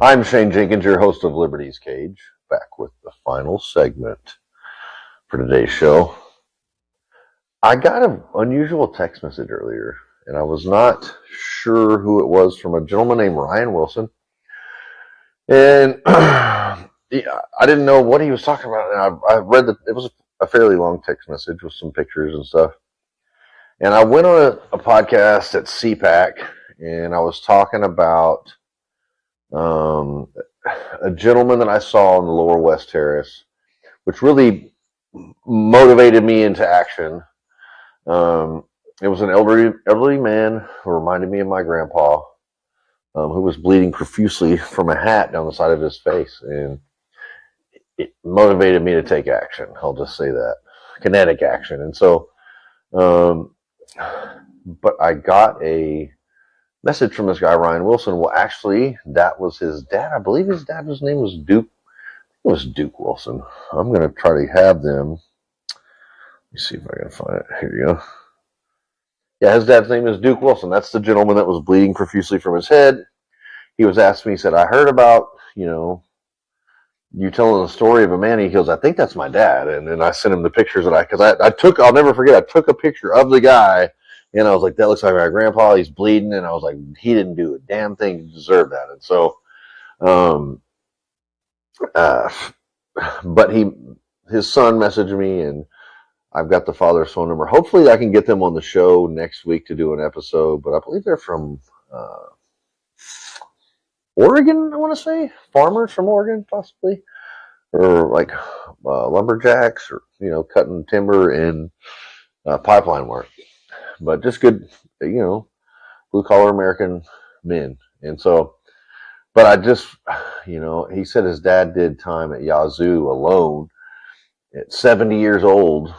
I'm Shane Jenkins, your host of Liberty's Cage, back with the final segment for today's show. I got an unusual text message earlier, and I was not sure who it was, from a gentleman named Ryan Wilson. And I didn't know what he was talking about. And I read that it was a fairly long text message with some pictures and stuff. And I went on a podcast at CPAC, and I was talking about a gentleman that I saw on the Lower West Terrace, which really motivated me into action. It was an elderly man who reminded me of my grandpa, who was bleeding profusely from a hat down the side of his face, and it motivated me to take action. I'll just say that, kinetic action. And so, but I got a message from this guy, Ryan Wilson. Well, actually, that was his dad. I believe his dad's name was Duke. It was Duke Wilson. I'm going to try to have them. Let me see if I can find it. Here you go. Yeah, his dad's name is Duke Wilson. That's the gentleman that was bleeding profusely from his head. He was asking me, he said, I heard about, you telling the story of a man. He goes, I think that's my dad. And then I sent him the pictures that I'll never forget, I took a picture of the guy, and I was like, that looks like my grandpa. He's bleeding. And I was like, he didn't do a damn thing to deserve that. And so, but his son messaged me, and I've got the father's phone number. Hopefully I can get them on the show next week to do an episode, but I believe they're from Oregon, I want to say. Farmers from Oregon, possibly. Or like lumberjacks, or, cutting timber and pipeline work. But just good, blue-collar American men. And so, but I just, he said his dad did time at Yazoo alone at 70 years old,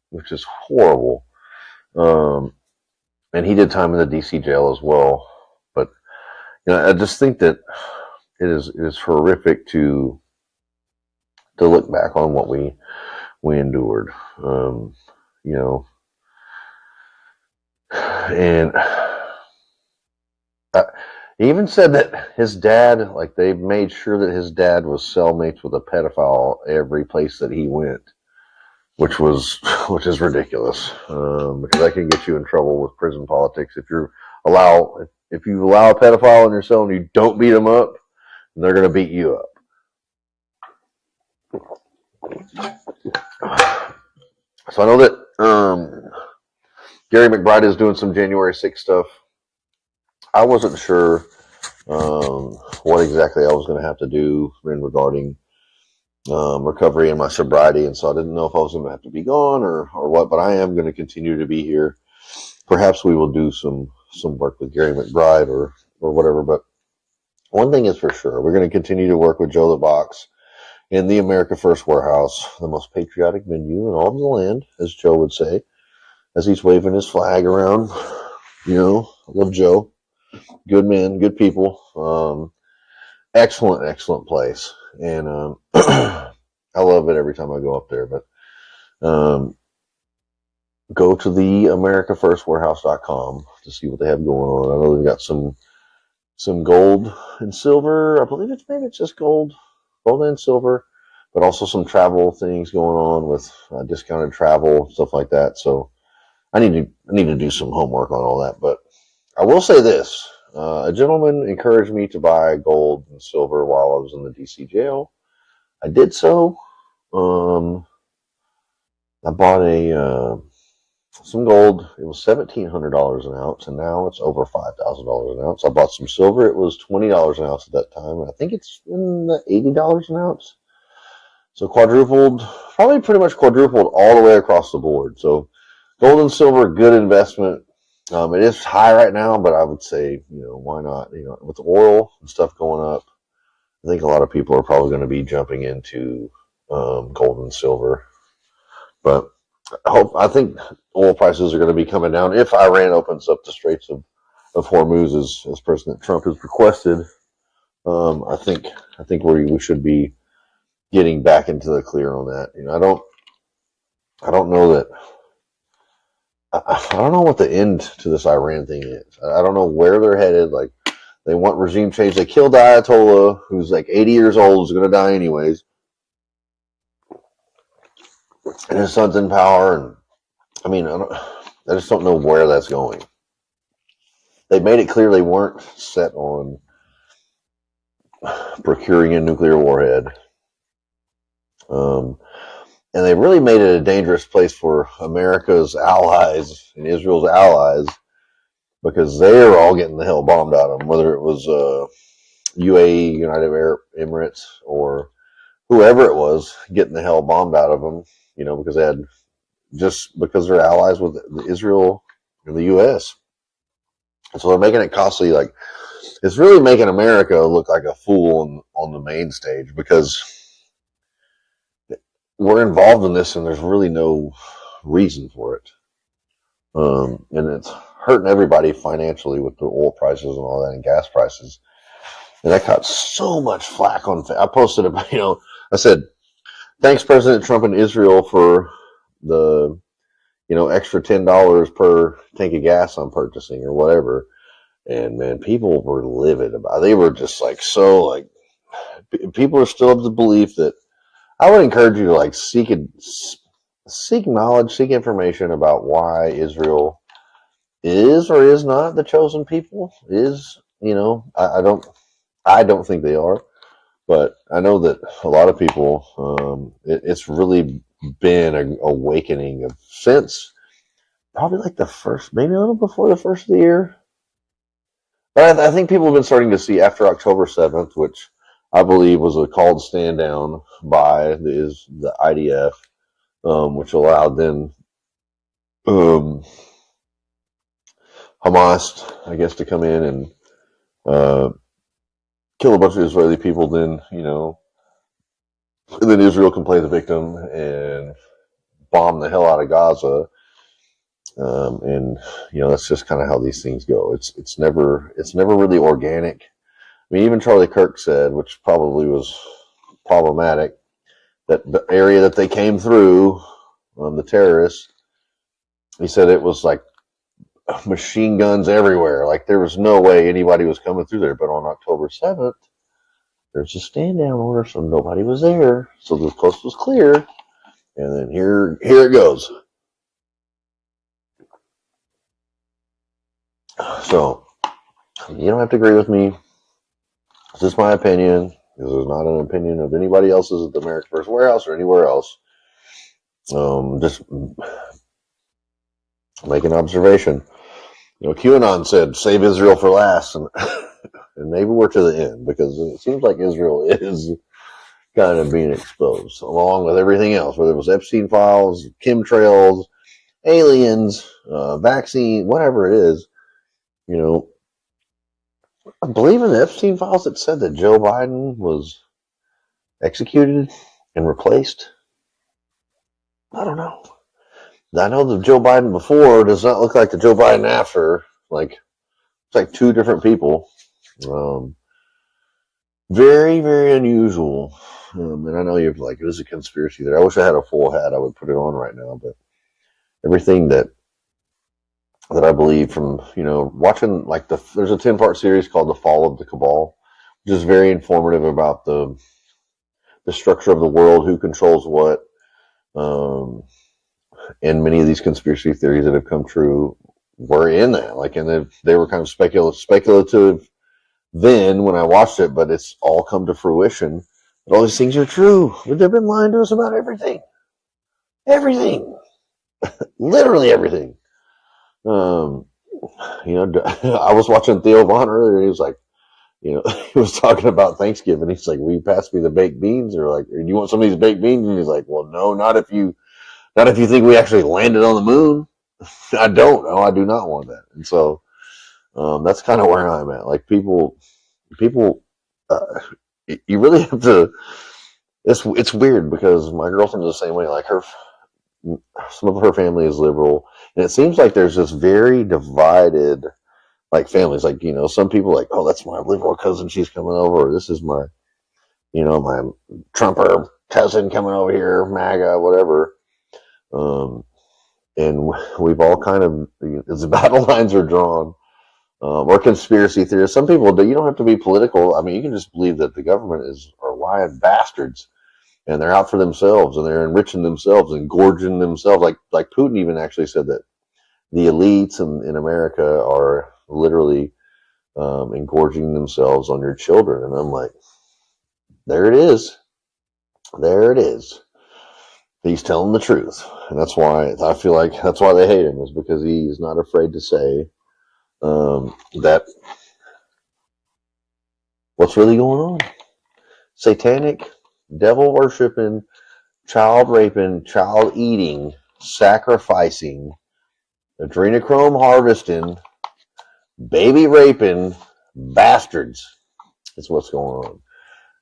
which is horrible. And he did time in the D.C. jail as well. But, I just think that it is horrific to look back on what we endured, and he even said that his dad, like, they made sure that his dad was cellmates with a pedophile every place that he went, which is ridiculous, because that can get you in trouble with prison politics. If you allow a pedophile in your cell and you don't beat them up, they're going to beat you up. So I know that Gary McBride is doing some January 6th stuff. I wasn't sure what exactly I was going to have to do regarding recovery and my sobriety, and so I didn't know if I was going to have to be gone or what, but I am going to continue to be here. Perhaps we will do some work with Gary McBride or whatever, but one thing is for sure, we're going to continue to work with Joe the Box in the America First Warehouse, the most patriotic venue in all of the land, as Joe would say, as he's waving his flag around. I love Joe. Good men, good people. Excellent place. And I love it every time I go up there. But go to the AmericaFirstWarehouse.com to see what they have going on. I know they've got some gold and silver. I believe maybe it's just gold and silver, but also some travel things going on with discounted travel, stuff like that. So I need to do some homework on all that. But I will say this. A gentleman encouraged me to buy gold and silver while I was in the DC jail. I did so. I bought some gold. It was $1,700 an ounce, and now it's over $5,000 an ounce. I bought some silver. It was $20 an ounce at that time, and I think it's in the $80 an ounce. So probably pretty much quadrupled all the way across the board. So gold and silver, good investment. It is high right now, but I would say, why not? With oil and stuff going up, I think a lot of people are probably going to be jumping into gold and silver. But I think oil prices are going to be coming down if Iran opens up the Straits of Hormuz as President Trump has requested. I think we should be getting back into the clear on that. I don't know that. I don't know what the end to this Iran thing is. I don't know where they're headed. Like, They want regime change. They killed the Ayatollah, who's like 80 years old, who's going to die anyways. And his son's in power. And I mean, I just don't know where that's going. They made it clear they weren't set on procuring a nuclear warhead. And they really made it a dangerous place for America's allies and Israel's allies, because they're all getting the hell bombed out of them, whether it was UAE, United Arab Emirates, or whoever it was getting the hell bombed out of them, because they had, just because they're allies with Israel and the U.S. And so they're making it costly. Like, it's really making America look like a fool on the main stage, because we're involved in this and there's really no reason for it. And it's hurting everybody financially with the oil prices and all that, and gas prices. And I got so much flack on. I posted about, I said, thanks President Trump and Israel for the, extra $10 per tank of gas I'm purchasing or whatever. And man, people were livid about it. They were just like, people are still of the belief that, I would encourage you to seek knowledge, seek information about why Israel is or is not the chosen people. I don't think they are, but I know that a lot of people, it's really been an awakening since probably like maybe a little before the first of the year. But I think people have been starting to see after October 7th, which I believe was a called stand down by the IDF, which allowed then Hamas, I guess, to come in and kill a bunch of Israeli people. Then, and then Israel can play the victim and bomb the hell out of Gaza. And that's just kind of how these things go. It's never really organic. I mean, even Charlie Kirk said, which probably was problematic, that the area that they came through, the terrorists, he said it was like machine guns everywhere. Like, there was no way anybody was coming through there. But on October 7th, there's a stand down order, so nobody was there. So the coast was clear. And then here it goes. So you don't have to agree with me. This is my opinion. This is not an opinion of anybody else's at the America First Warehouse or anywhere else. Just make an observation. QAnon said, save Israel for last. And, and maybe we're to the end, because it seems like Israel is kind of being exposed, along with everything else, whether it was Epstein files, chemtrails, aliens, vaccine, whatever it is. I believe in the Epstein files it said that Joe Biden was executed and replaced. I don't know. I know the Joe Biden before does not look like the Joe Biden after. Like, it's like two different people. Very, very unusual. And I know you're like, it is a conspiracy there. I wish I had a full hat. I would put it on right now. But everything that I believe from, watching, like, there's a 10-part series called The Fall of the Cabal, which is very informative about the structure of the world, who controls what. And many of these conspiracy theories that have come true were in that. Like, and they were kind of speculative then when I watched it, but it's all come to fruition. But all these things are true. They've been lying to us about everything. Everything. Literally everything. I was watching Theo Von earlier, and he was like, he was talking about Thanksgiving. He's like, will you pass me the baked beans? Or like, do you want some of these baked beans? And he's like, well, no, not if you think we actually landed on the moon. I don't know. I do not want that. And so, that's kind of where I'm at. Like, people, you really have to, it's weird, because my girlfriend's the same way. Like, some of her family is liberal, and it seems like there's this very divided, like, families. Like, some people like, oh, that's my liberal cousin, she's coming over, or this is my, my Trumper cousin coming over here, MAGA, whatever. And we've all kind of, as the battle lines are drawn, or conspiracy theorists. Some people do. You don't have to be political. I mean, you can just believe that the government are lying bastards, and they're out for themselves, and they're enriching themselves and gorging themselves. Like Putin even actually said that the elites in America are literally engorging themselves on your children. And I'm like, there it is. There it is. He's telling the truth. And that's why I feel like that's why they hate him, is because he's not afraid to say that what's really going on. Satanic, devil worshiping, child raping, child eating, sacrificing, adrenochrome harvesting, baby raping bastards is what's going on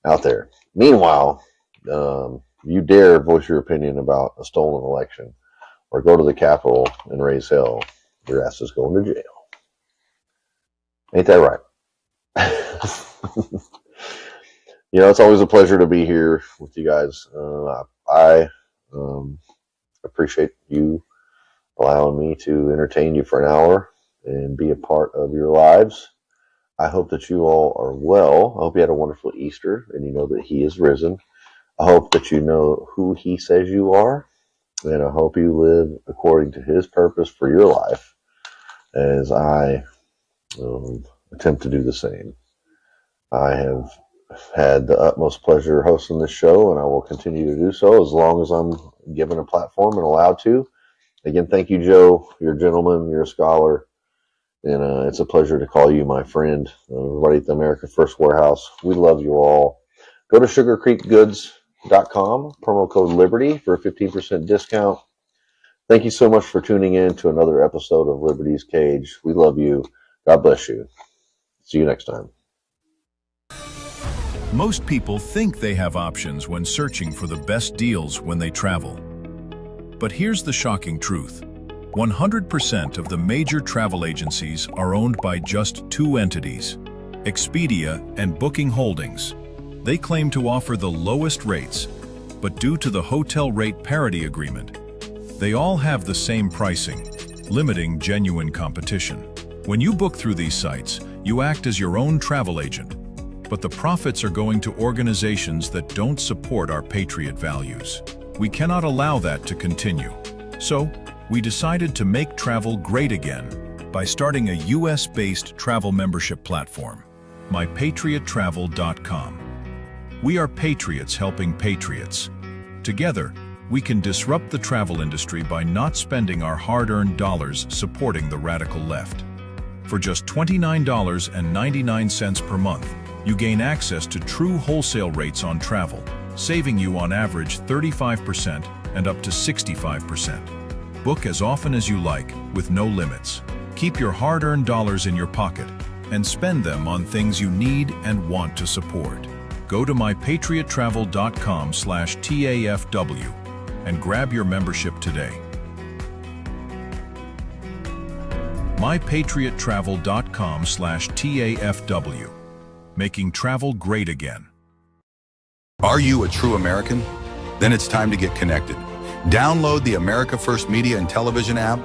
out there. Meanwhile, you dare voice your opinion about a stolen election or go to the Capitol and raise hell, your ass is going to jail. Ain't that right? It's always a pleasure to be here with you guys. I appreciate you allowing me to entertain you for an hour and be a part of your lives. I hope that you all are well. I hope you had a wonderful Easter and you know that He is risen. I hope that you know who He says you are, and I hope you live according to His purpose for your life as I attempt to do the same. I have had the utmost pleasure hosting this show, and I will continue to do so as long as I'm given a platform and allowed to. Again, thank you, Joe. You're a gentleman. You're a scholar. And it's a pleasure to call you my friend. Everybody at the America First Warehouse, we love you all. Go to sugarcreekgoods.com, promo code Liberty for a 15% discount. Thank you so much for tuning in to another episode of Liberty's Cage. We love you. God bless you. See you next time. Most people think they have options when searching for the best deals when they travel. But here's the shocking truth. 100% of the major travel agencies are owned by just two entities, Expedia and Booking Holdings. They claim to offer the lowest rates, but due to the hotel rate parity agreement, they all have the same pricing, limiting genuine competition. When you book through these sites, you act as your own travel agent, but the profits are going to organizations that don't support our patriot values. We cannot allow that to continue. So, we decided to make travel great again by starting a US-based travel membership platform, mypatriottravel.com. We are patriots helping patriots. Together, we can disrupt the travel industry by not spending our hard-earned dollars supporting the radical left. For just $29.99 per month, you gain access to true wholesale rates on travel, saving you on average 35% and up to 65%. Book as often as you like, with no limits. Keep your hard-earned dollars in your pocket and spend them on things you need and want to support. Go to mypatriottravel.com/TAFW and grab your membership today. mypatriottravel.com/TAFW. Making travel great again. Are you a true American? Then it's time to get connected. Download the America First Media and Television app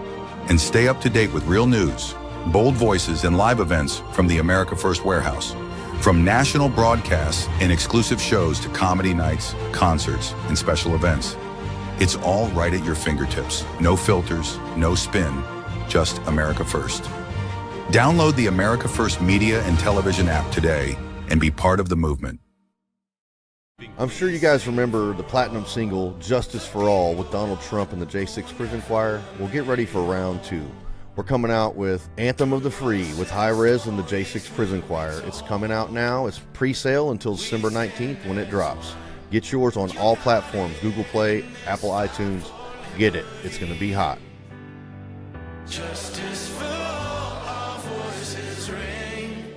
and stay up to date with real news, bold voices, and live events from the America First Warehouse. From national broadcasts and exclusive shows to comedy nights, concerts, and special events. It's all right at your fingertips. No filters, no spin, just America First. Download the America First Media and Television app today and be part of the movement. I'm sure you guys remember the platinum single, Justice for All, with Donald Trump and the J6 Prison Choir. Well, get ready for round two. We're coming out with Anthem of the Free with High Res and the J6 Prison Choir. It's coming out now. It's pre-sale until December 19th when it drops. Get yours on all platforms, Google Play, Apple iTunes. Get it. It's going to be hot. Justice for all, our voices ring.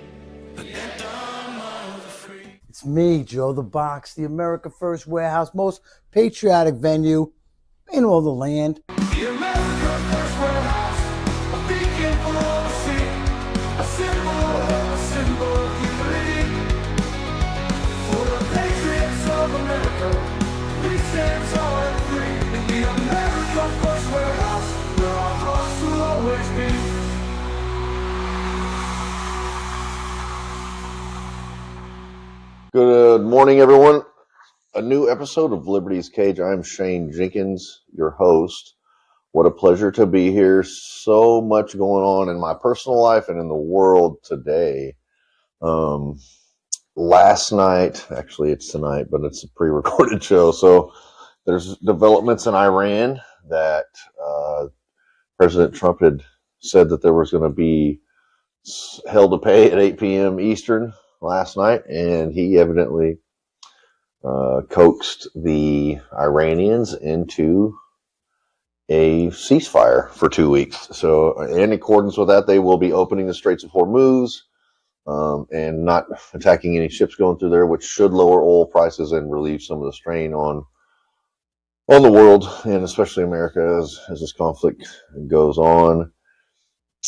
The anthem of the free. It's me, Joe the Box, the America First Warehouse, most patriotic venue in all the land. The America First Warehouse, a beacon for all to see, a symbol of unity. For the patriots of America, we stand tall and free. In the America First Warehouse, where our hearts will always be. Good morning, everyone. A new episode of Liberty's Cage. I'm Shane Jenkins, your host. What a pleasure to be here. So much going on in my personal life and in the world today. Last night, actually it's tonight, but it's a pre-recorded show. So there's developments in Iran that President Trump had said that there was going to be hell to pay at 8 p.m. Eastern last night, and he evidently coaxed the Iranians into a ceasefire for 2 weeks. So in accordance with that, they will be opening the Straits of Hormuz and not attacking any ships going through there, which should lower oil prices and relieve some of the strain on the world, and especially America as this conflict goes on.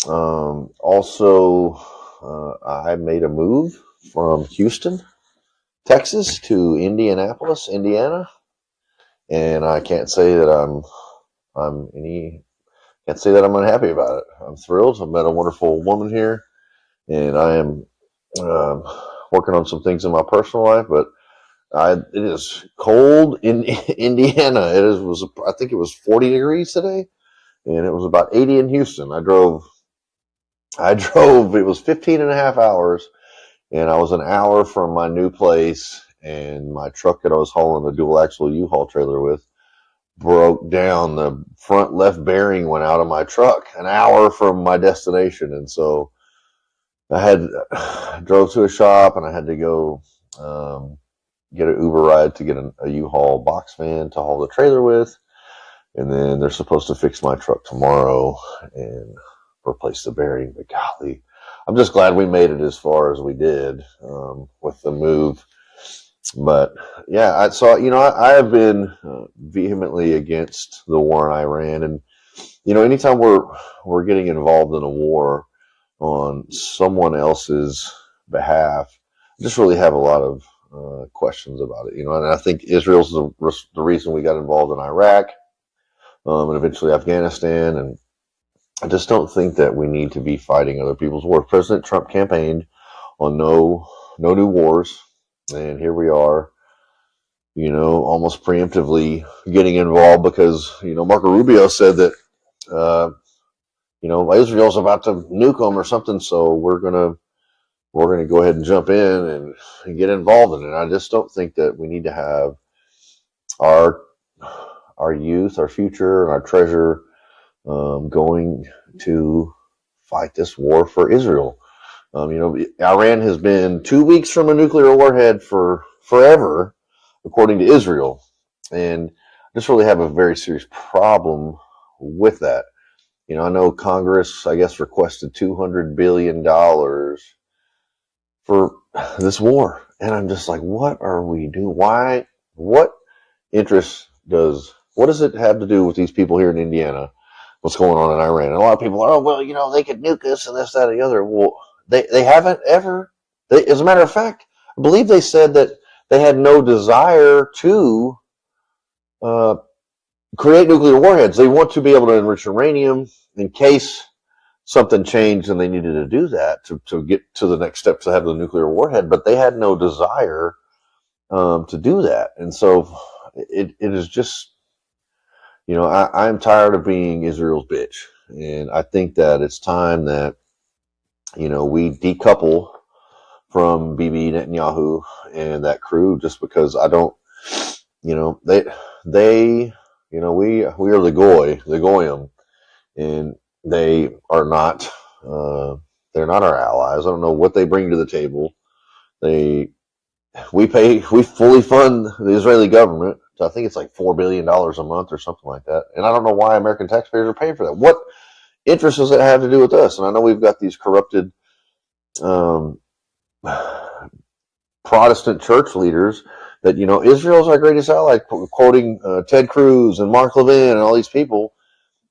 Also, I made a move from Houston, Texas to Indianapolis, Indiana, and I can't say that I'm unhappy about it. I'm thrilled. I've met a wonderful woman here, and I am working on some things in my personal life. But it is cold in Indiana. I think it was 40 degrees today, and it was about 80 in Houston. I drove. It was 15 and a half hours, and I was an hour from my new place, and my truck that I was hauling the dual axle U-Haul trailer with broke down. The front left bearing went out of my truck an hour from my destination. And so I drove to a shop, and I had to go get an Uber ride to get a U-Haul box van to haul the trailer with. And then they're supposed to fix my truck tomorrow and replace the bearing. But golly, I'm just glad we made it as far as we did with the move. But yeah, I have been vehemently against the war in Iran, and anytime we're getting involved in a war on someone else's behalf, I just really have a lot of questions about it. And I think Israel's the reason we got involved in Iraq and eventually Afghanistan, and I just don't think that we need to be fighting other people's wars. President Trump campaigned on no new wars, and here we are, almost preemptively getting involved because, Marco Rubio said that, Israel's about to nuke them or something, so we're gonna go ahead and jump in and get involved in it. I just don't think that we need to have our youth, our future, and our treasure going to fight this war for Israel. Iran has been 2 weeks from a nuclear warhead for forever, according to Israel. And I just really have a very serious problem with that. I know Congress, I guess, requested $200 billion for this war. And I'm just like, what are we doing? Why? What does it have to do with these people here in Indiana? What's going on in Iran? And a lot of people are, they could nuke us and this, that, and the other. Well, they haven't ever. As a matter of fact, I believe they said that they had no desire to create nuclear warheads. They want to be able to enrich uranium in case something changed and they needed to do that to get to the next step to have the nuclear warhead. But they had no desire to do that. And so it is just, I'm tired of being Israel's bitch. And I think that it's time that, we decouple from Bibi Netanyahu and that crew, just because I don't, we are the goyim, and they are not, they're not our allies. I don't know what they bring to the table. We fully fund the Israeli government. So I think it's like $4 billion a month or something like that. And I don't know why American taxpayers are paying for that. What interest does it have to do with us? And I know we've got these corrupted Protestant church leaders that, Israel's our greatest ally, quoting Ted Cruz and Mark Levin and all these people.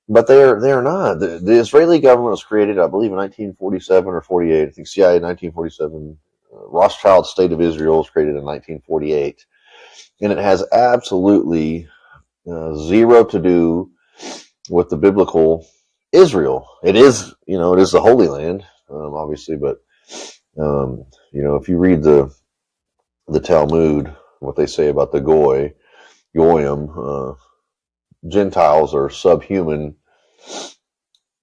But they are not. The Israeli government was created, I believe, in 1947 or 48. I think CIA in 1947. Rothschild State of Israel was created in 1948. And it has absolutely zero to do with the biblical Israel. It is, it is the Holy Land, obviously, but, if you read the the Talmud, what they say about the Goyim, Gentiles are subhuman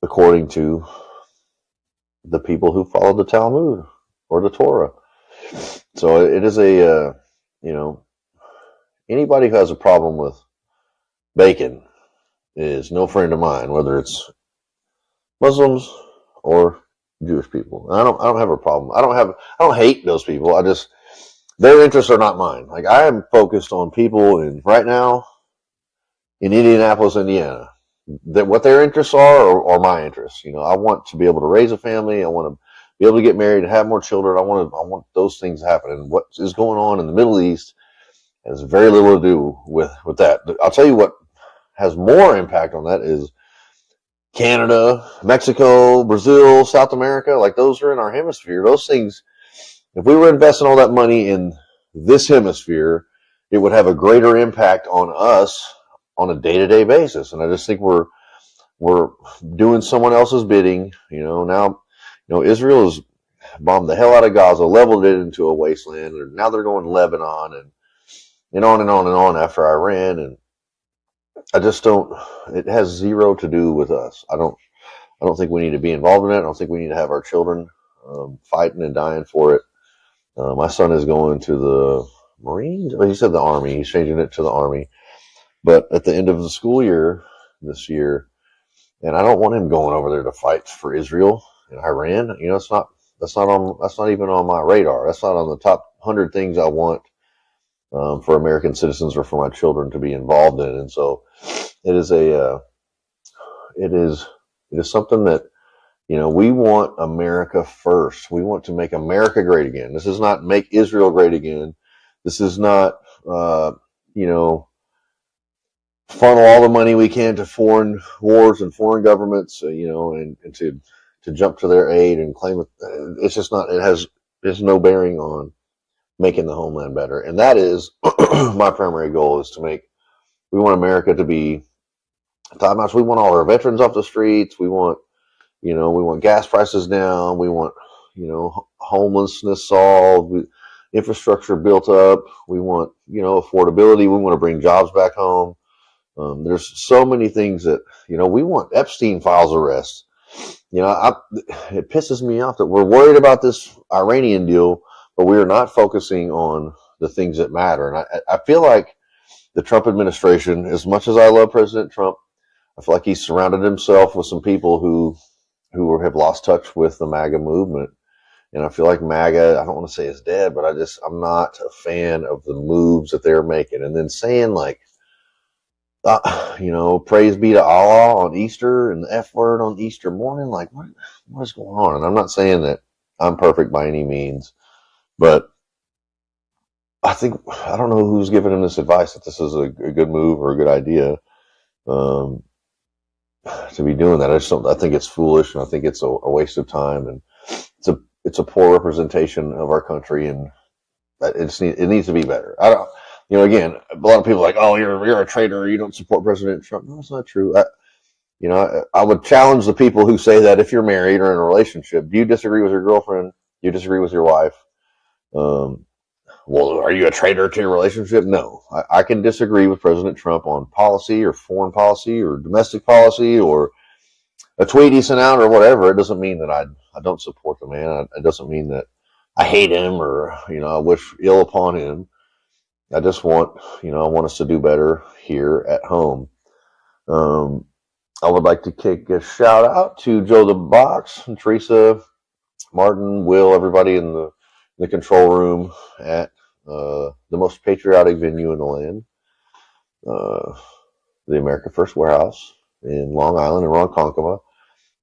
according to the people who follow the Talmud or the Torah. So it is anybody who has a problem with bacon is no friend of mine, whether it's Muslims or Jewish people. I don't have a problem. I don't hate those people. Their interests are not mine. Like, I am focused on people right now in Indianapolis, Indiana, that what their interests are my interests. I want to be able to raise a family. I want to be able to get married and have more children. I want those things to happen. And what is going on in the Middle East has very little to do with that. I'll tell you what has more impact on that is Canada, Mexico, Brazil, South America. Like, those are in our hemisphere. Those things, if we were investing all that money in this hemisphere, it would have a greater impact on us on a day-to-day basis. And I just think we're doing someone else's bidding. Now, Israel has bombed the hell out of Gaza, leveled it into a wasteland, and now they're going to Lebanon and on and on and on after Iran. And I just don't. It has zero to do with us. I don't think we need to be involved in it. I don't think we need to have our children fighting and dying for it. My son is going to the Marines. Well, he said the Army. He's changing it to the Army. But at the end of the school year this year, and I don't want him going over there to fight for Israel and Iran. That's not even on my radar. That's not on the top 100 things I want for American citizens or for my children to be involved in. And so it is something that, we want America first. We want to make America great again. This is not make Israel great again. This is not, funnel all the money we can to foreign wars and foreign governments, and to jump to their aid and claim it. It's just not, there's no bearing on making the homeland better. And that is my primary goal, is we want America to be top notch. We want all our veterans off the streets. We want gas prices down. We want, homelessness solved, infrastructure built up. We want, affordability. We want to bring jobs back home. There's so many things that, we want Epstein files arrest. It pisses me off that we're worried about this Iranian deal, but we are not focusing on the things that matter. And I feel like the Trump administration, as much as I love President Trump, I feel like he's surrounded himself with some people who have lost touch with the MAGA movement. And I feel like MAGA, I don't want to say it's dead, but I'm not a fan of the moves that they're making. And then saying praise be to Allah on Easter and the F word on Easter morning. Like, what is going on? And I'm not saying that I'm perfect by any means, but I don't know who's giving him this advice that this is a good move or a good idea to be doing that. I think it's foolish, and I think it's a waste of time, and it's a poor representation of our country, and it needs to be better. Again, a lot of people are like, oh, you're a traitor, you don't support President Trump. No, that's not true. I would challenge the people who say that if you're married or in a relationship. Do you disagree with your girlfriend? Do you disagree with your wife? Well, are you a traitor to your relationship? No. I can disagree with President Trump on policy or foreign policy or domestic policy or a tweet he sent out or whatever. It doesn't mean that I don't support the man. It doesn't mean that I hate him or, I wish ill upon him. I just want, I want us to do better here at home. I would like to kick a shout out to Joe the Box, and Teresa, Martin, Will, everybody in the control room at the most patriotic venue in the land, the America First Warehouse in Long Island in Ronkonkoma.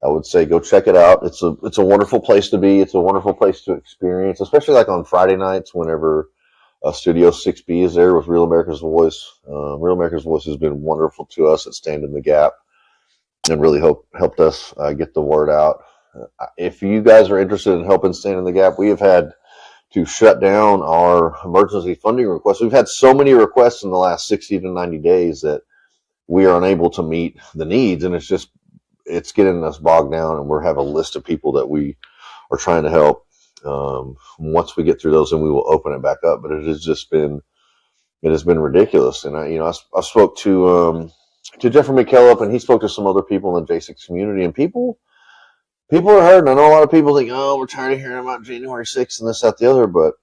I would say go check it out. It's a wonderful place to be. It's a wonderful place to experience, especially like on Friday nights whenever Studio 6B is there with Real America's Voice. Real America's Voice has been wonderful to us at Stand in the Gap and really helped us get the word out. If you guys are interested in helping Stand in the Gap, we have had to shut down our emergency funding requests. We've had so many requests in the last 60 to 90 days that we are unable to meet the needs, and it's getting us bogged down, and we have a list of people that we are trying to help. Once we get through those, then we will open it back up. But it has been ridiculous. And I spoke to Jeffrey McKillop, and he spoke to some other people in the J6 community, and people are hurting. I know a lot of people think, oh, we're tired of hearing about January 6th and this, that, the other, but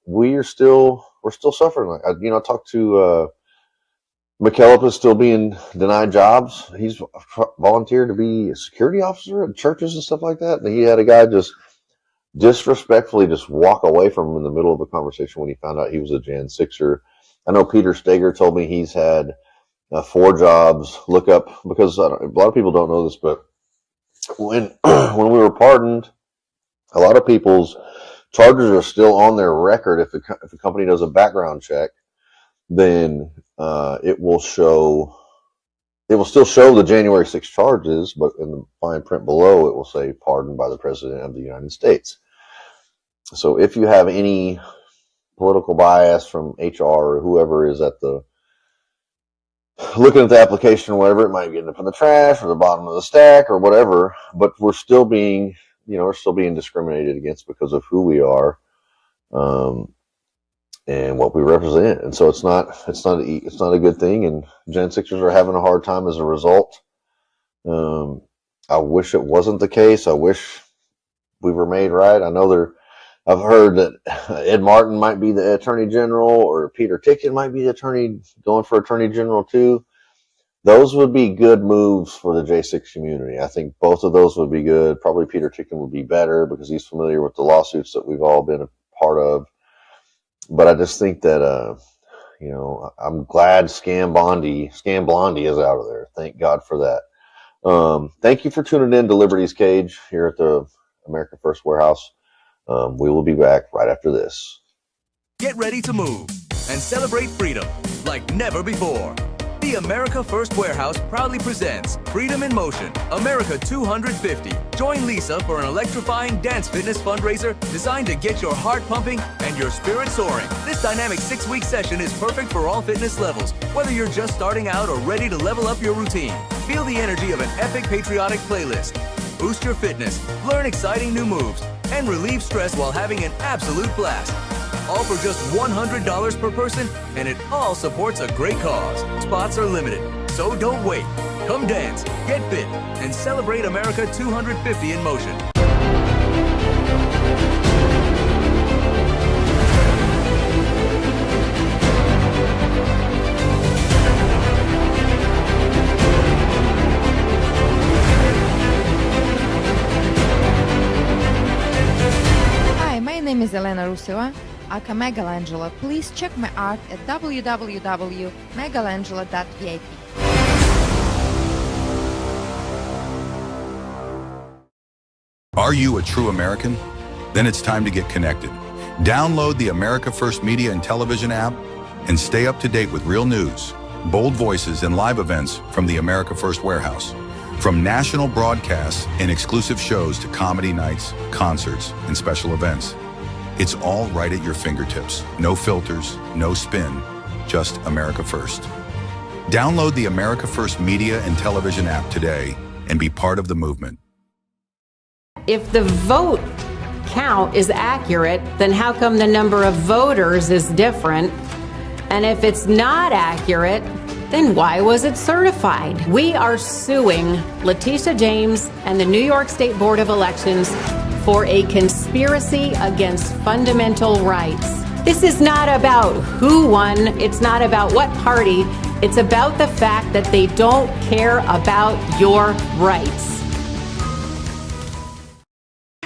we're still suffering. I talked to McKillop is still being denied jobs. He's volunteered to be a security officer at churches and stuff like that. And he had a guy just disrespectfully just walk away from him in the middle of a conversation when he found out he was a Jan 6er. I know Peter Steger told me he's had 4 jobs. Look up, because a lot of people don't know this, but when we were pardoned, a lot of people's charges are still on their record. If the company does a background check, then it will still show the January 6 charges, but in the fine print below, it will say pardoned by the President of the United States. So if you have any political bias from HR or whoever is looking at the application or whatever, it might get up in the trash or the bottom of the stack or whatever, but we're still being discriminated against because of who we are. And what we represent, and so it's not a good thing. And Gen 6ers are having a hard time as a result. I wish it wasn't the case. I wish we were made right. I've heard that Ed Martin might be the Attorney General, or Peter Tickett might be the going for Attorney General too. Those would be good moves for the J6 community. I think both of those would be good. Probably Peter Tickett would be better because he's familiar with the lawsuits that we've all been a part of. But I just think that, I'm glad Scam Blondie is out of there. Thank God for that. Thank you for tuning in to Liberty's Cage here at the America First Warehouse. We will be back right after this. Get ready to move and celebrate freedom like never before. The America First Warehouse proudly presents Freedom in Motion, America 250. Join Lisa for an electrifying dance fitness fundraiser designed to get your heart pumping and your spirit soaring. This dynamic 6-week session is perfect for all fitness levels, whether you're just starting out or ready to level up your routine. Feel the energy of an epic patriotic playlist. Boost your fitness, learn exciting new moves, and relieve stress while having an absolute blast. All for just $100 per person, and it all supports a great cause. Spots are limited, so don't wait. Come dance, get fit, and celebrate America 250 in motion. Hi, my name is Elena Ruseva, aka Megalangela. Please check my art at www.megalangela.vip. Are you a true American? Then it's time to get connected. Download the America First Media and Television app and stay up to date with real news, bold voices, and live events from the America First Warehouse. From national broadcasts and exclusive shows to comedy nights, concerts, and special events. It's all right at your fingertips. No filters, no spin, just America First. Download the America First Media and Television app today and be part of the movement. If the vote count is accurate, then how come the number of voters is different? And if it's not accurate, then why was it certified? We are suing Letitia James and the New York State Board of Elections for a conspiracy against fundamental rights. This is not about who won. It's not about what party. It's about the fact that they don't care about your rights.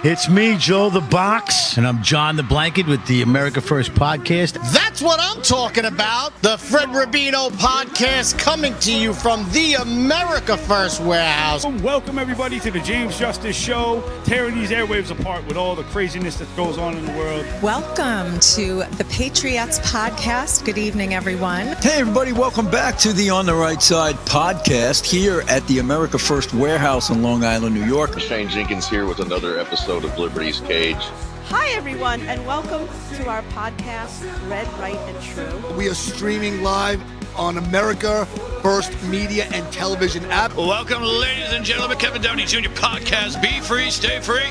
It's me, Joe the Box, and I'm John the Blanket with the America First Podcast. That's what I'm talking about. The Fred Rubino Podcast coming to you from the America First Warehouse. Welcome, everybody, to the James Justice Show, tearing these airwaves apart with all the craziness that goes on in the world. Welcome to the Patriots Podcast. Good evening, everyone. Hey, everybody. Welcome back to the On the Right Side podcast here at the America First Warehouse in Long Island, New York. Shane Jenkins here with another episode of Liberty's Cage. Hi, everyone, and welcome to our podcast, Red, Right, and True. We are streaming live on America First Media and Television app. Welcome, ladies and gentlemen, Kevin Downey Jr. podcast. Be free, stay free.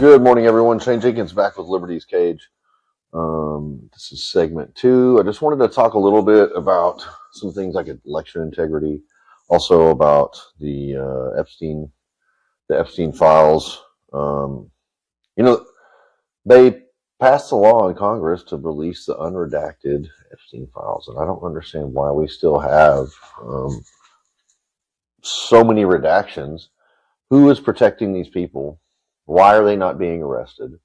Good morning, everyone. Shane Jenkins back with Liberty's Cage. This is segment 2. I just wanted to talk a little bit about some things like election integrity, also about the Epstein files. They passed a law in Congress to release the unredacted Epstein files, and I don't understand why we still have so many redactions. Who is protecting these people? Why are they not being arrested?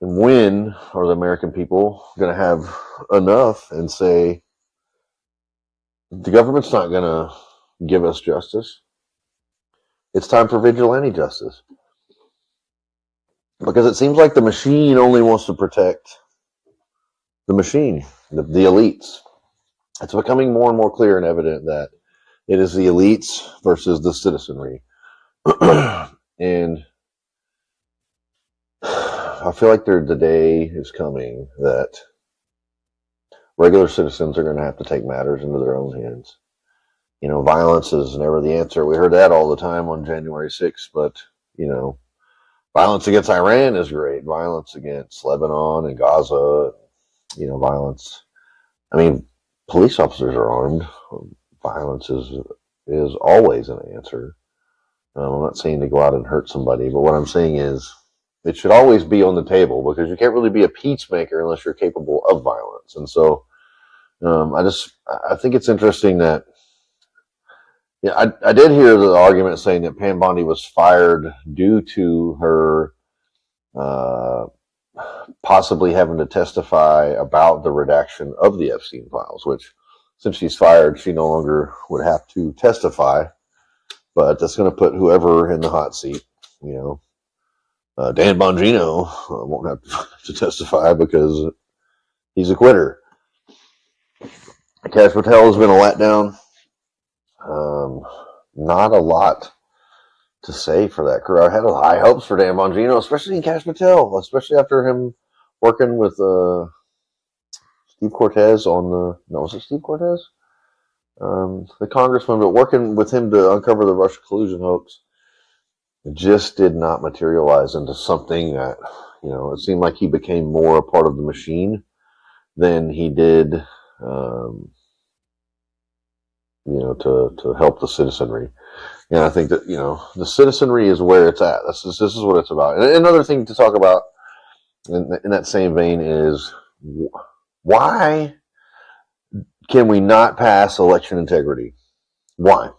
And when are the American people going to have enough and say, the government's not going to give us justice? It's time for vigilante justice. Because it seems like the machine only wants to protect the machine, the elites. It's becoming more and more clear and evident that it is the elites versus the citizenry. And I feel like the day is coming that regular citizens are going to have to take matters into their own hands. Violence is never the answer. We heard that all the time on January 6th, but, violence against Iran is great. Violence against Lebanon and Gaza, violence. Police officers are armed. Violence is always an answer. I'm not saying to go out and hurt somebody, but what I'm saying is it should always be on the table, because you can't really be a peacemaker unless you're capable of violence. And so I think it's interesting that I did hear the argument saying that Pam Bondi was fired due to her possibly having to testify about the redaction of the Epstein files, which, since she's fired, she no longer would have to testify. But that's going to put whoever in the hot seat. Dan Bongino won't have to testify because he's a quitter. Kash Patel has been a letdown. Not a lot to say for that career. I had high hopes for Dan Bongino, especially in Kash Patel, especially after him working with Steve Cortez was it Steve Cortez? The congressman, but working with him to uncover the Russia collusion hoax. It just did not materialize into something that, it seemed like he became more a part of the machine than he did, to help the citizenry. And I think that, the citizenry is where it's at. This is what it's about. And another thing to talk about in that same vein is, why can we not pass election integrity? Why?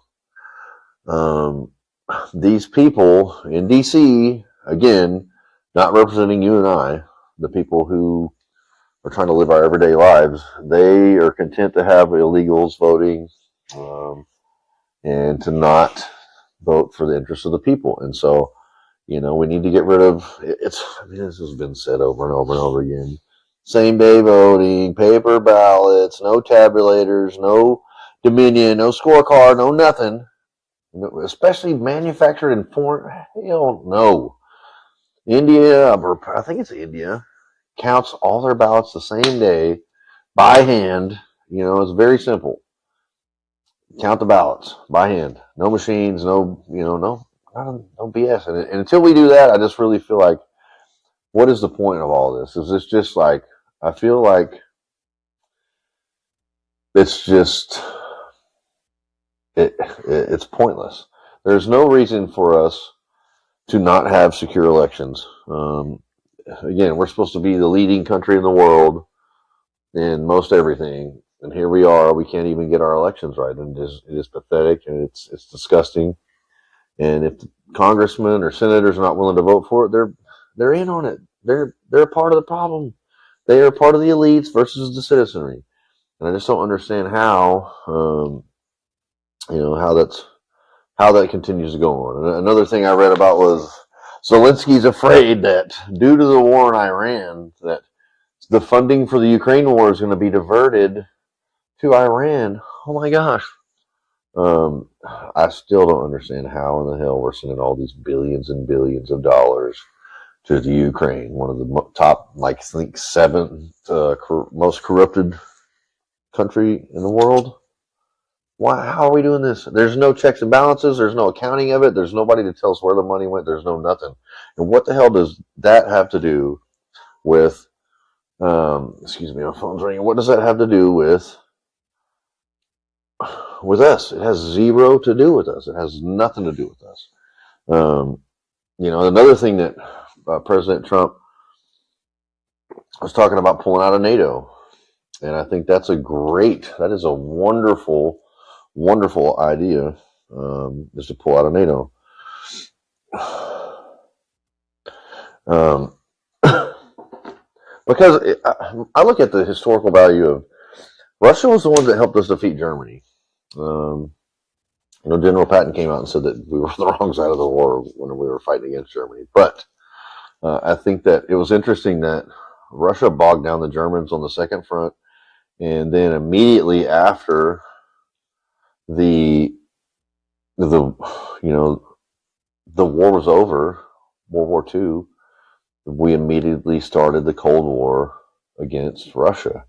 These people in DC, again, not representing you and I, the people who are trying to live our everyday lives, they are content to have illegals voting, and to not vote for the interests of the people. And so, we need to get rid of this has been said over and over and over again. Same day voting, paper ballots, no tabulators, no Dominion, no scorecard, no nothing. Especially manufactured in foreign. Hell no. India, I think it's India, counts all their ballots the same day by hand. It's very simple. Count the ballots by hand. No machines, no BS. And until we do that, I just really feel like, what is the point of all this? Is this just like, I feel like it's just, it's pointless. There's no reason for us to not have secure elections. Again, we're supposed to be the leading country in the world in most everything. And here we are, we can't even get our elections right. And it is pathetic, and it's disgusting. And if the congressmen or senators are not willing to vote for it, they're in on it. They're a part of the problem. They are part of the elites versus the citizenry. And I just don't understand how that continues to go on. And another thing I read about was Zelensky's afraid that due to the war in Iran, that the funding for the Ukraine war is going to be diverted to Iran. Oh my gosh. I still don't understand how in the hell we're sending all these billions and billions of dollars to the Ukraine, one of the top, like, I think, seventh most corrupted country in the world. Why? How are we doing this? There's no checks and balances. There's no accounting of it. There's nobody to tell us where the money went. There's no nothing. And what the hell does that have to do with? Excuse me, my phone's ringing. What does that have to do with us? It has zero to do with us. It has nothing to do with us. Another thing that President Trump was talking about pulling out of NATO, and I think that is a wonderful, wonderful idea, is to pull out of NATO. Because I look at the historical value of Russia was the one that helped us defeat Germany. General Patton came out and said that we were on the wrong side of the war when we were fighting against Germany. But I think that it was interesting that Russia bogged down the Germans on the second front, and then immediately after the war was over, World War II, we immediately started the Cold War against Russia.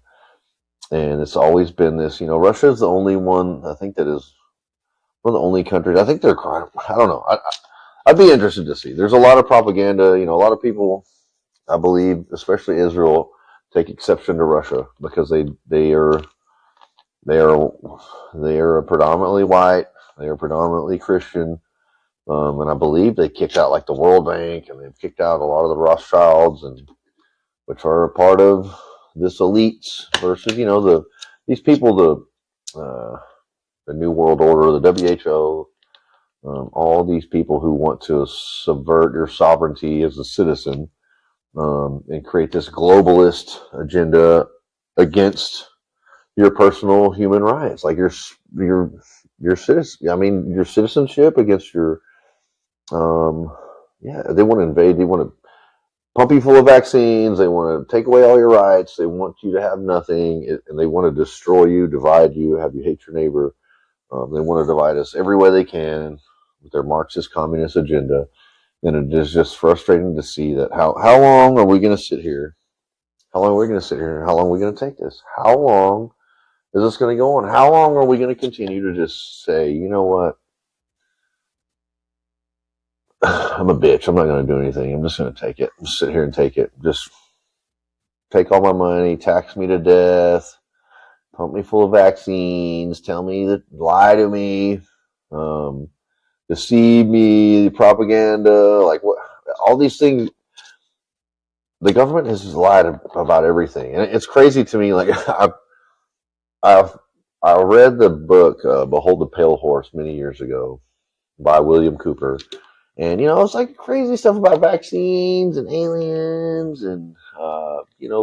And it's always been this, Russia is the only one, I think, that is one of the only countries. I think I don't know. I'd be interested to see. There's a lot of propaganda. A lot of people, I believe, especially Israel, take exception to Russia because they are predominantly white. They are predominantly Christian. And I believe they kicked out like the World Bank, and they've kicked out a lot of the Rothschilds, which are a part of this elites versus, these people, the New World Order, the WHO, all these people who want to subvert your sovereignty as a citizen, and create this globalist agenda against your personal human rights, like your citizen. I mean, your citizenship against your. They want to invade. They want to pump you full of vaccines. They want to take away all your rights. They want you to have nothing, and they want to destroy you, divide you, have you hate your neighbor. They want to divide us every way they can with their Marxist communist agenda. And it is just frustrating to see that how long are we going to sit here? How long are we going to sit here? How long are we going to take this? How long is this going to go on? How long are we going to continue to just say, you know what? I'm a bitch. I'm not going to do anything. I'm just going to take it. Just sit here and take it. Just take all my money, tax me to death, pump me full of vaccines, tell me that, lie to me, deceive me, propaganda, like what? All these things. The government has lied about everything, and it's crazy to me. Like I read the book "Behold the Pale Horse" many years ago by William Cooper. And, it's like crazy stuff about vaccines and aliens and,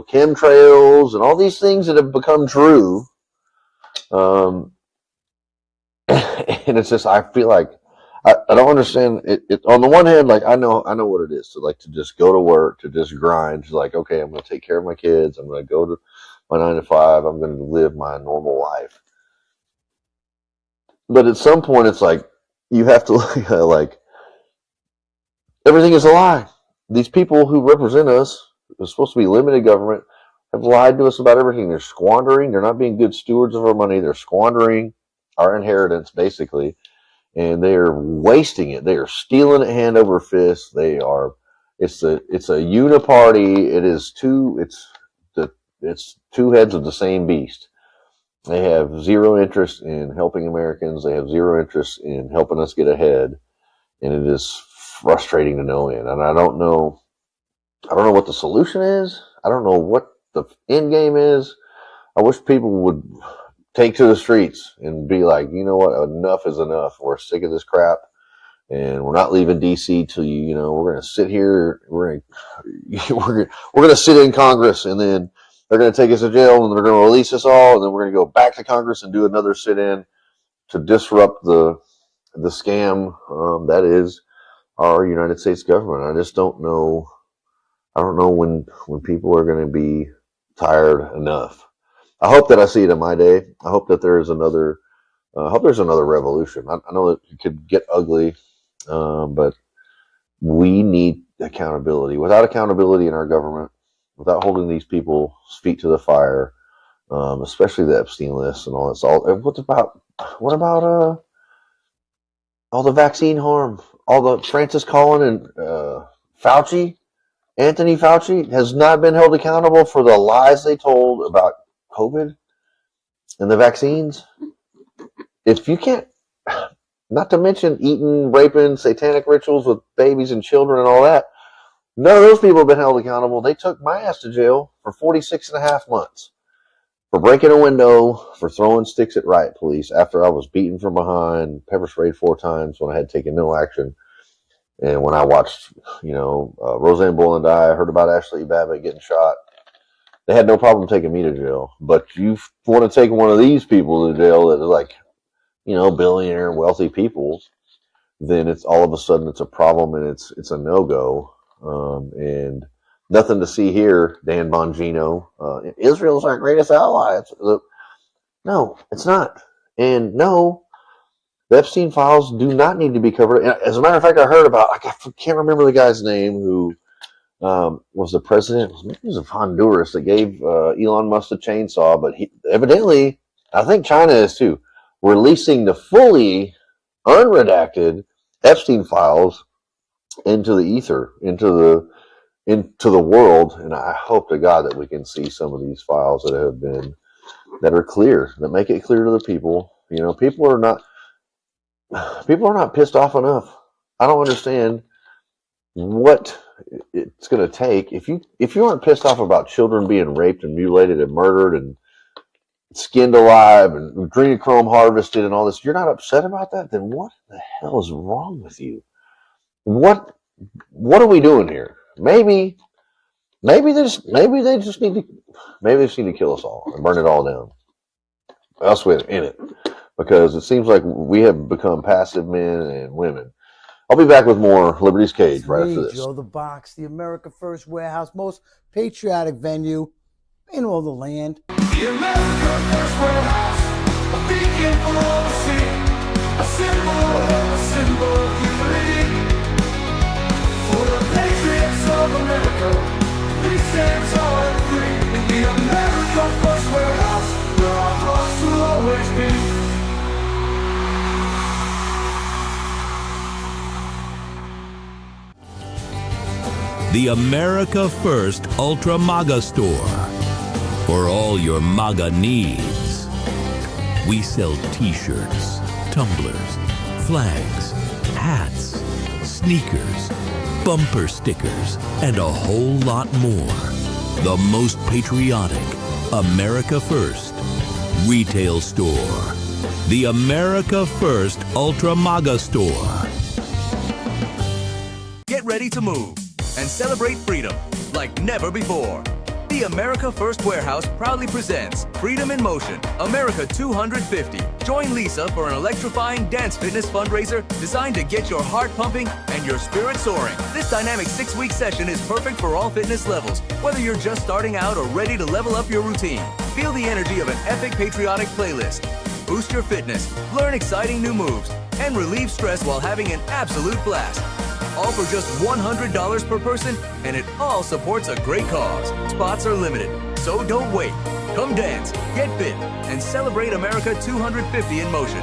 chemtrails and all these things that have become true. And it's just, I feel like, I don't understand it. On the one hand, like, I know what it is to just go to work, to just grind, to like, okay, I'm going to take care of my kids. I'm going to go to my 9 to 5. I'm going to live my normal life. But at some point, it's like, you have to like, everything is a lie. These people who represent us, who are supposed to be limited government, have lied to us about everything. They're squandering. They're not being good stewards of our money. They're squandering our inheritance, basically, and they are wasting it. They are stealing it hand over fist. It's a uniparty. It's two heads of the same beast. They have zero interest in helping Americans. They have zero interest in helping us get ahead, and it is frustrating to no end. And I don't know what the solution is. I don't know what the end game is. I wish people would take to the streets and be like, you know what, enough is enough. We're sick of this crap, and we're not leaving DC till we're going to sit here. We're going to sit in Congress, and then they're going to take us to jail, and they're going to release us all, and then we're going to go back to Congress and do another sit-in to disrupt the scam that is our United States government. I just don't know. I don't know when people are going to be tired enough. I hope that I see it in my day. I hope that there is another I hope there's another revolution. I know that it could get ugly, but we need accountability. Without accountability in our government, without holding these people's feet to the fire, especially the Epstein list and all this. What about all the vaccine harm? All the Francis Collin and Fauci, Anthony Fauci, has not been held accountable for the lies they told about COVID and the vaccines. If you can't, not to mention eating, raping, satanic rituals with babies and children and all that, none of those people have been held accountable. They took my ass to jail for 46.5 months for breaking a window, for throwing sticks at riot police after I was beaten from behind, pepper sprayed 4 times when I had taken no action. And when I watched, Roseanne Boland die, I heard about Ashley Babbitt getting shot. They had no problem taking me to jail. But you want to take one of these people to jail that is like, billionaire and wealthy people, then it's all of a sudden it's a problem and it's a no-go. And nothing to see here, Dan Bongino. Israel's our greatest ally. No, it's not. And no, the Epstein files do not need to be covered. And as a matter of fact, I heard about, I can't remember the guy's name who was the president. Maybe he was of Honduras that gave Elon Musk a chainsaw, but evidently, I think China is too, releasing the fully unredacted Epstein files into the ether, into the world. And I hope to God that we can see some of these files that are clear, that make it clear to the people. People are not pissed off enough. I don't understand what it's going to take. If you aren't pissed off about children being raped and mutilated and murdered and skinned alive and adrenochrome harvested and all this, you're not upset about that, then what the hell is wrong with you? What are we doing here? Maybe they just need to kill us all and burn it all down. Us in it, because it seems like we have become passive men and women. I'll be back with more Liberty's Cage right after this. Joe the Box, the America First Warehouse, most patriotic venue in all the land. The America First Warehouse, a beacon for all to see, a symbol of unity. For the patriots of America, we stand tall and free. In the America First Warehouse, where our hearts will always be. The America First Ultra MAGA Store. For all your MAGA needs. We sell t-shirts, tumblers, flags, hats, sneakers, bumper stickers, and a whole lot more. The most patriotic America First retail store. The America First Ultra MAGA Store. Get ready to move and celebrate freedom like never before. The America First Warehouse proudly presents Freedom in Motion, America 250. Join Lisa for an electrifying dance fitness fundraiser designed to get your heart pumping and your spirit soaring. This dynamic 6-week session is perfect for all fitness levels, whether you're just starting out or ready to level up your routine. Feel the energy of an epic patriotic playlist. Boost your fitness, learn exciting new moves, and relieve stress while having an absolute blast. All for just $100 per person, and it all supports a great cause. Spots are limited, so don't wait. Come dance, get fit, and celebrate America 250 in motion.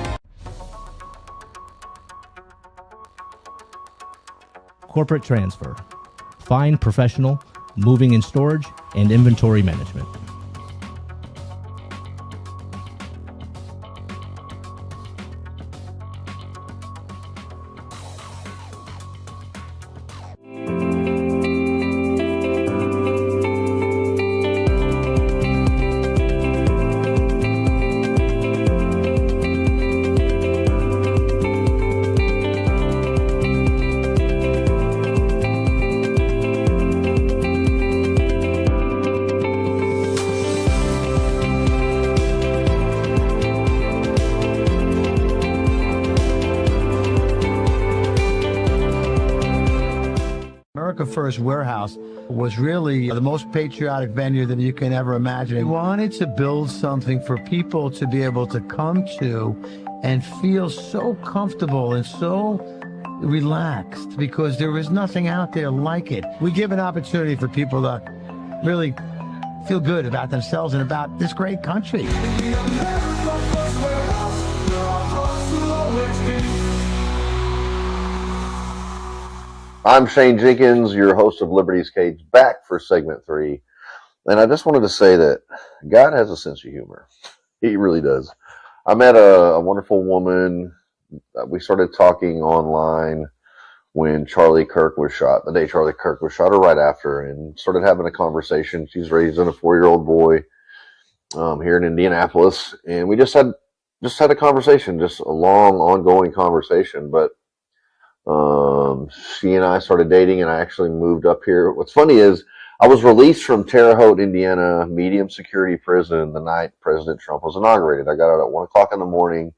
Corporate transfer. Fine professional, moving and storage, and inventory management. First Warehouse was really the most patriotic venue that you can ever imagine. We wanted to build something for people to be able to come to and feel so comfortable and so relaxed because there is nothing out there like it. We give an opportunity for people to really feel good about themselves and about this great country. I'm Shane Jenkins, your host of Liberty's Cage, back for segment 3. And I just wanted to say that God has a sense of humor. He really does. I met a wonderful woman. We started talking online when Charlie Kirk was shot, the day Charlie Kirk was shot, or right after, and started having a conversation. She's raising a 4-year-old boy here in Indianapolis, and we just had a conversation, just a long, ongoing conversation. But she and I started dating, and I actually moved up here. What's funny is I was released from Terre Haute, Indiana, medium security prison the night President Trump was inaugurated. I got out at 1 o'clock in the morning,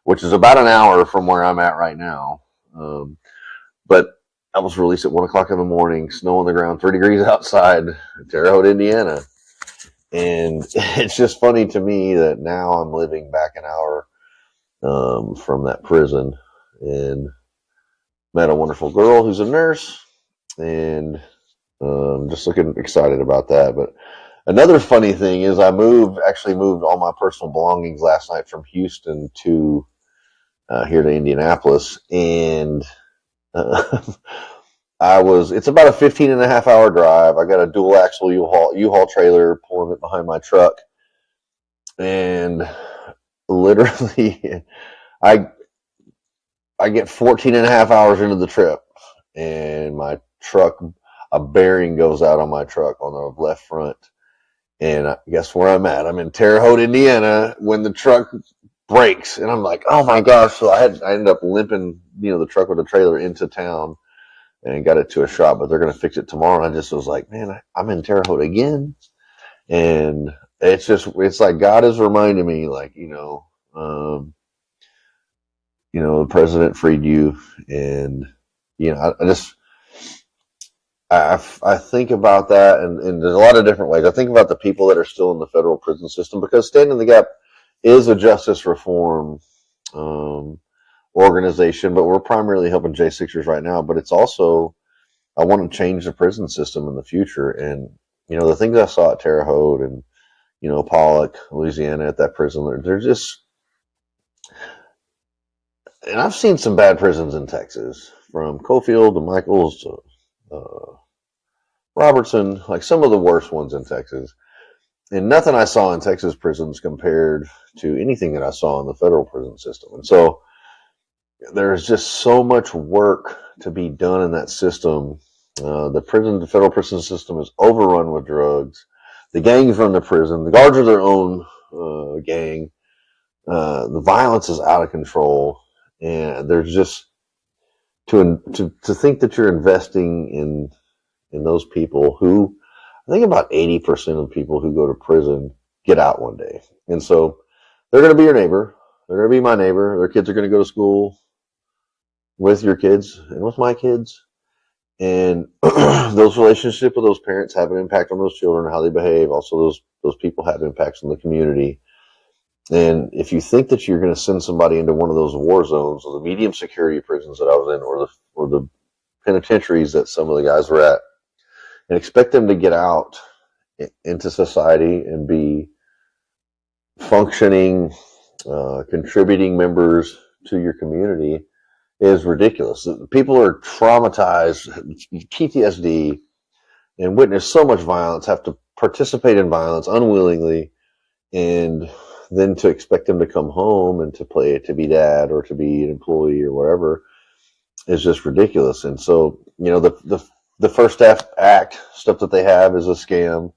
which is about an hour from where I'm at right now. But I was released at 1 o'clock in the morning, snow on the ground, 3 degrees outside, Terre Haute, Indiana. And it's just funny to me that now I'm living back an hour from that prison, and met a wonderful girl who's a nurse, and just looking excited about that. But another funny thing is I actually moved all my personal belongings last night from Houston to here to Indianapolis, and it's about a 15.5-hour drive. I got a dual axle U-Haul trailer pulling it behind my truck, and literally I get 14.5 hours into the trip, and my truck, a bearing goes out on my truck on the left front. And guess where I'm at? I'm in Terre Haute, Indiana, when the truck breaks. And I'm like, oh my gosh. So I ended up limping, the truck with the trailer into town and got it to a shop, but they're going to fix it tomorrow. And I just was like, man, I'm in Terre Haute again. And it's like God is reminding me, like, the president freed you. And, I think about that, and there's a lot of different ways. I think about the people that are still in the federal prison system, because Standing the Gap is a justice reform organization, but we're primarily helping J6ers right now. But it's also, I want to change the prison system in the future. And, the things I saw at Terre Haute and, Pollock, Louisiana, at that prison, they're just, and I've seen some bad prisons in Texas, from Cofield to Michaels to Robertson, like some of the worst ones in Texas. And nothing I saw in Texas prisons compared to anything that I saw in the federal prison system. And so there's just so much work to be done in that system. The federal prison system is overrun with drugs. The gangs run the prison. The guards are their own gang. The violence is out of control. And there's just, to think that you're investing in those people who, I think about 80% of people who go to prison get out one day. And so they're going to be your neighbor. They're going to be my neighbor. Their kids are going to go to school with your kids and with my kids. And those relationships with those parents have an impact on those children, how they behave. Also, those people have impacts on the community. And if you think that you're going to send somebody into one of those war zones, or the medium security prisons that I was in, or the penitentiaries that some of the guys were at, and expect them to get out into society and be functioning, contributing members to your community, is ridiculous. People are traumatized, PTSD, and witness so much violence, have to participate in violence unwillingly, and then to expect them to come home and to be dad or to be an employee or whatever is just ridiculous. And so, the First Act stuff that they have is a scam.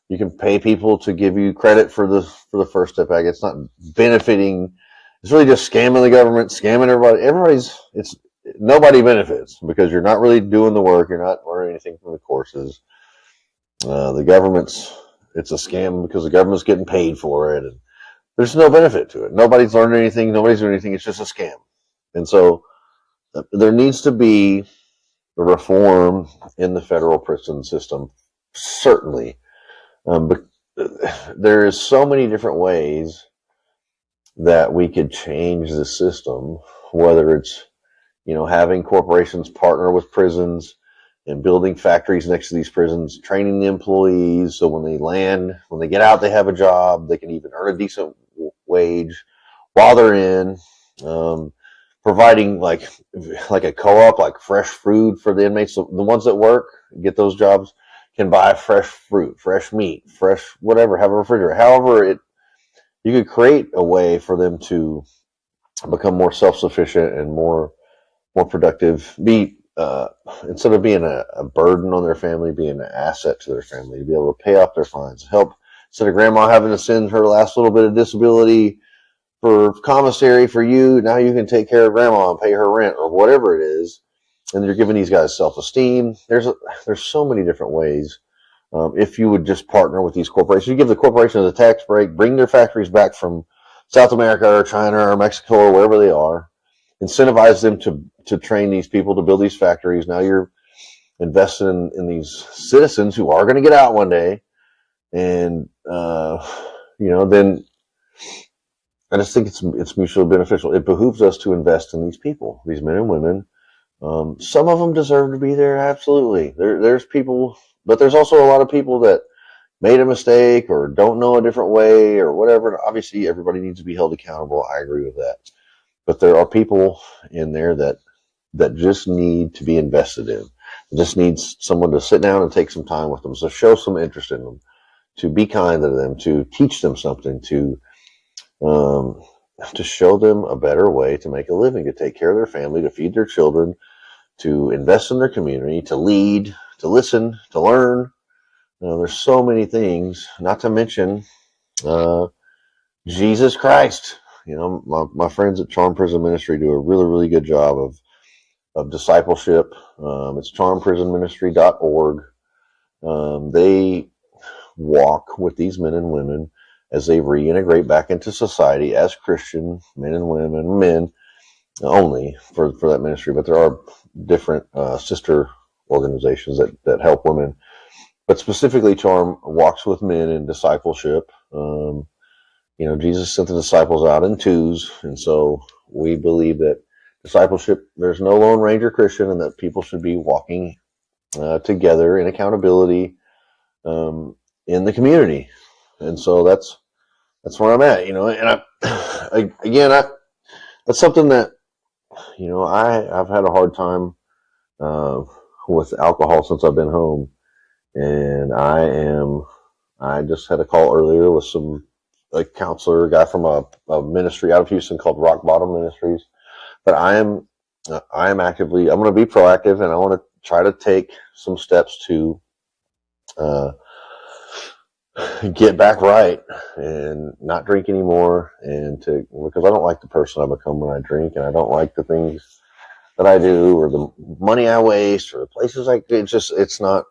You can pay people to give you credit for the First Step Act. It's not benefiting. It's really just scamming the government, scamming everybody. Nobody benefits, because you're not really doing the work. You're not learning anything from the courses. It's a scam because the government's getting paid for it, and there's no benefit to it. Nobody's learning anything. Nobody's doing anything. It's just a scam. And so there needs to be a reform in the federal prison system, certainly. But there is so many different ways that we could change the system, whether it's, having corporations partner with prisons and building factories next to these prisons, training the employees so when they get out, they have a job, they can even earn a decent wage while they're in, providing like a co-op, like fresh food for the inmates. So the ones that work, get those jobs, can buy fresh fruit, fresh meat, fresh whatever, have a refrigerator. However, you could create a way for them to become more self-sufficient and more productive, instead of being a burden on their family, being an asset to their family, to be able to pay off their fines, help, instead of grandma having to send her last little bit of disability for commissary for you, now you can take care of grandma and pay her rent or whatever it is. And you're giving these guys self-esteem. There's so many different ways. If you would just partner with these corporations, you give the corporations a tax break, bring their factories back from South America or China or Mexico or wherever they are, incentivize them to train these people to build these factories. Now you're investing in these citizens who are going to get out one day. And, then I just think it's mutually beneficial. It behooves us to invest in these people, these men and women. Some of them deserve to be there. Absolutely. There's people, but there's also a lot of people that made a mistake or don't know a different way or whatever. And obviously everybody needs to be held accountable. I agree with that. But there are people in there that just need to be invested in. Just needs someone to sit down and take some time with them. So show some interest in them, to be kind to them, to teach them something, to show them a better way to make a living, to take care of their family, to feed their children, to invest in their community, to lead, to listen, to learn. There's so many things, not to mention Jesus Christ. My friends at Charm Prison Ministry do a really, really good job of discipleship. It's charmprisonministry.org. They walk with these men and women as they reintegrate back into society as Christian men and women, men only for that ministry, but there are different sister organizations that help women. But specifically, Charm walks with men in discipleship. Jesus sent the disciples out in twos, and so we believe that discipleship, there's no Lone Ranger Christian, and that people should be walking together in accountability in the community. And so that's where I'm at, and that's something that, I've had a hard time with alcohol since I've been home. And I just had a call earlier with a counselor, a guy from a ministry out of Houston called Rock Bottom Ministries. But I am actively, I'm going to be proactive, and I want to try to take some steps to get back right and not drink anymore, because I don't like the person I become when I drink, and I don't like the things that I do or the money I waste or the places it's not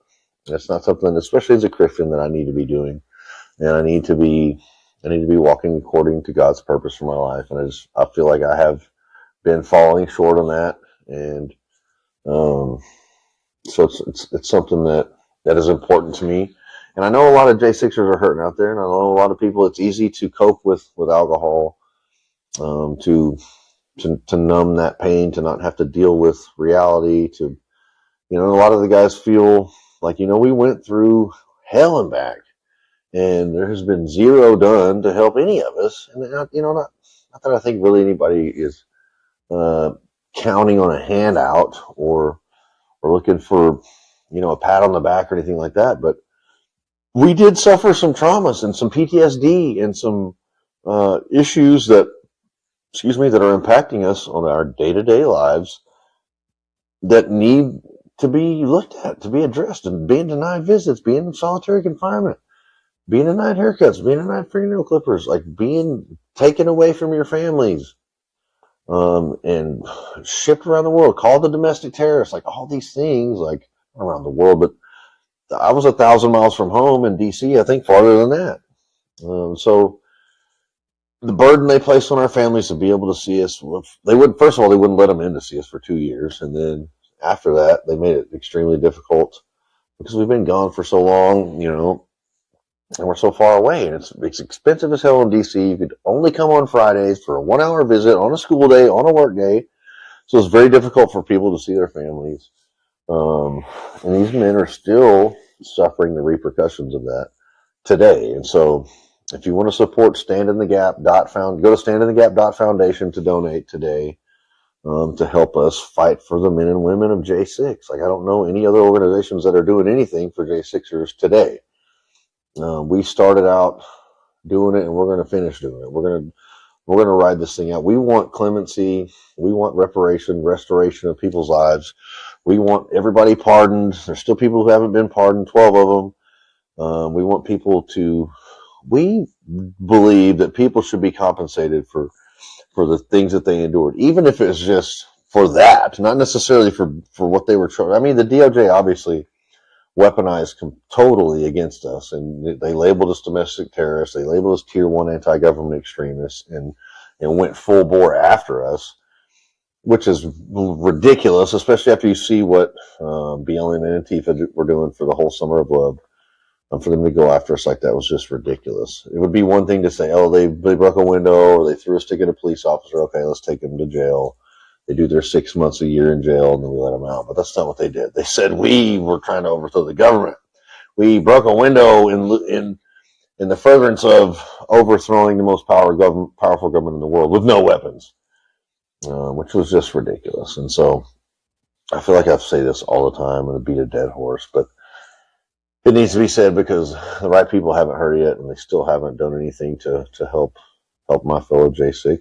something, especially as a Christian, that I need to be doing. And I need to be walking according to God's purpose for my life. And I feel like I have been falling short on that. And so it's something that is important to me. And I know a lot of J6ers are hurting out there, and I know a lot of people, it's easy to cope with alcohol, to numb that pain, to not have to deal with reality, to, a lot of the guys feel like, we went through hell and back, and there has been zero done to help any of us. And, not that I think really anybody is counting on a handout or looking for, a pat on the back or anything like that. But we did suffer some traumas and some PTSD and some issues that are impacting us on our day-to-day lives that need to be looked at, to be addressed, and being denied visits, being in solitary confinement, being denied haircuts, being denied fingernail clippers, like being taken away from your families, and shipped around the world, called the domestic terrorists, like all these things, like around the world. But I was 1,000 miles from home in DC, I think farther than that. So the burden they placed on our families to be able to see us, they wouldn't let them in to see us for 2 years. And then after that, they made it extremely difficult because we've been gone for so long, And we're so far away, and it's expensive as hell in DC. You could only come on Fridays for a 1 hour visit on a school day, on a work day. So it's very difficult for people to see their families. And these men are still suffering the repercussions of that today. And so if you want to support Stand in the Gap go to standinthegap.foundation to donate today, to help us fight for the men and women of J6. Like, I don't know any other organizations that are doing anything for J6ers today. We started out doing it, and we're going to finish doing it. We're going to ride this thing out. We want clemency. We want restoration of people's lives. We want everybody pardoned. There's still people who haven't been pardoned, 12 of them. We want people to, we believe that people should be compensated for the things that they endured, even if it's just for that, not necessarily for what they were trying. I mean, the DOJ obviously weaponized totally against us, and they labeled us domestic terrorists. They labeled us tier 1 anti-government extremists, and went full bore after us, which is ridiculous, especially after you see what BLM and Antifa were doing for the whole Summer of Love. For them to go after us like that was just ridiculous. It would be one thing to say, oh, they broke a window, or they threw a stick at a police officer. Okay, let's take them to jail. They do their 6 months a year in jail, and then we let them out. But that's not what they did. They said, we were trying to overthrow the government. We broke a window in the furtherance of overthrowing the most powerful government in the world with no weapons, which was just ridiculous. And so I feel like I say this all the time and beat a dead horse, but it needs to be said because the right people haven't heard yet, and they still haven't done anything to help my fellow J6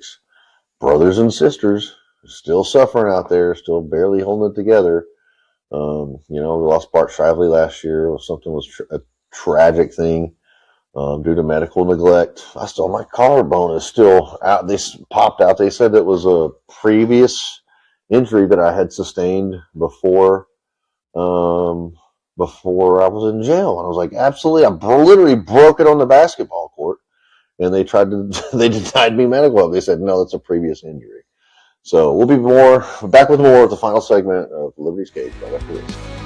brothers and sisters still suffering out there, still barely holding it together. We lost Bart Shively last year. A tragic thing due to medical neglect. My collarbone is still out. They popped out. They said it was a previous injury that I had sustained before I was in jail. And I was like, absolutely. I literally broke it on the basketball court, and they denied me medical help. They said, no, that's a previous injury. So we'll be back with more of the final segment of Liberty's Cage right after this.